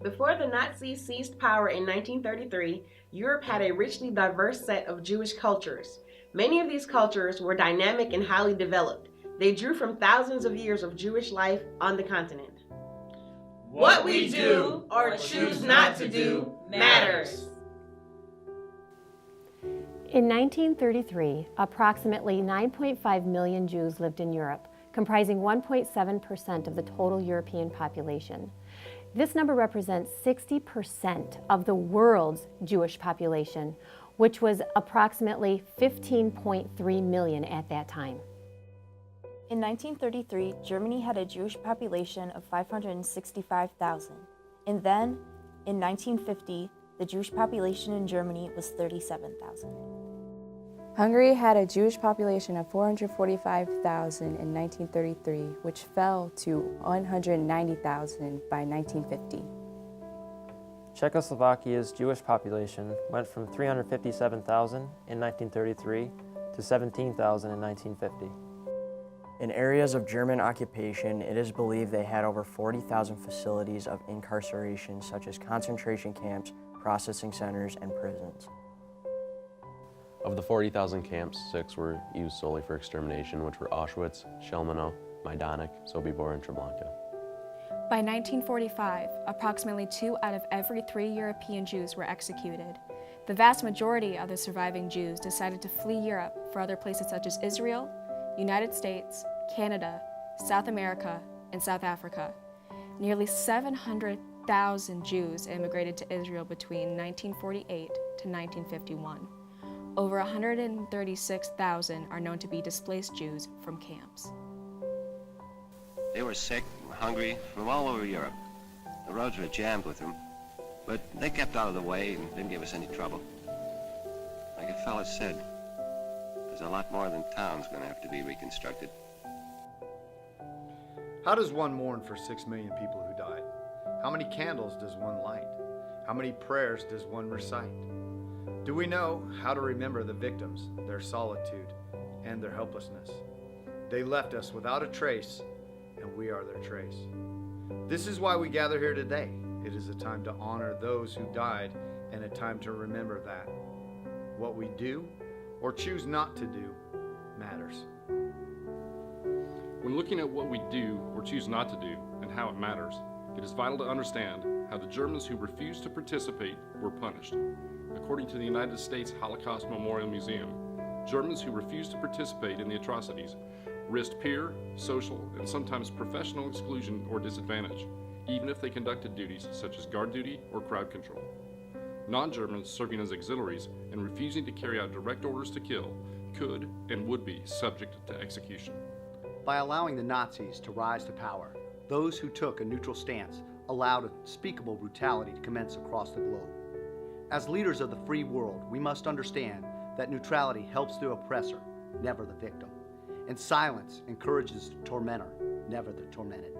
Before the Nazis seized power in 1933, Europe had a richly diverse set of Jewish cultures. Many of these cultures were dynamic and highly developed. They drew from thousands of years of Jewish life on the continent. What we do or choose not to do matters. In 1933, approximately 9.5 million Jews lived in Europe, comprising 1.7% of the total European population. This number represents 60% of the world's Jewish population, which was approximately 15.3 million at that time. In 1933, Germany had a Jewish population of 565,000, and then, in 1950, the Jewish population in Germany was 37,000. Hungary had a Jewish population of 445,000 in 1933, which fell to 190,000 by 1950. Czechoslovakia's Jewish population went from 357,000 in 1933 to 17,000 in 1950. In areas of German occupation, it is believed they had over 40,000 facilities of incarceration, such as concentration camps, processing centers, and prisons. Of the 40,000 camps, 6 were used solely for extermination, which were Auschwitz, Szelmano, Majdanek, Sobibor, and Treblinka. By 1945, approximately 2 out of every 3 European Jews were executed. The vast majority of the surviving Jews decided to flee Europe for other places such as Israel, United States, Canada, South America, and South Africa. Nearly 700,000 Jews immigrated to Israel between 1948 to 1951. Over 136,000 are known to be displaced Jews from camps. They were sick, hungry, from all over Europe. The roads were jammed with them, but they kept out of the way and didn't give us any trouble. Like a fella said, there's a lot more than town's gonna have to be reconstructed. How does one mourn for 6 million people who died? How many candles does one light? How many prayers does one recite? Do we know how to remember the victims, their solitude, and their helplessness? They left us without a trace, and we are their trace. This is why we gather here today. It is a time to honor those who died and a time to remember that what we do or choose not to do matters. When looking at what we do or choose not to do and how it matters, it is vital to understand how the Germans who refused to participate were punished. According to the United States Holocaust Memorial Museum, Germans who refused to participate in the atrocities risked peer, social, and sometimes professional exclusion or disadvantage, even if they conducted duties such as guard duty or crowd control. Non-Germans serving as auxiliaries and refusing to carry out direct orders to kill could and would be subject to execution. By allowing the Nazis to rise to power, those who took a neutral stance allowed unspeakable brutality to commence across the globe. As leaders of the free world, we must understand that neutrality helps the oppressor, never the victim, and silence encourages the tormentor, never the tormented.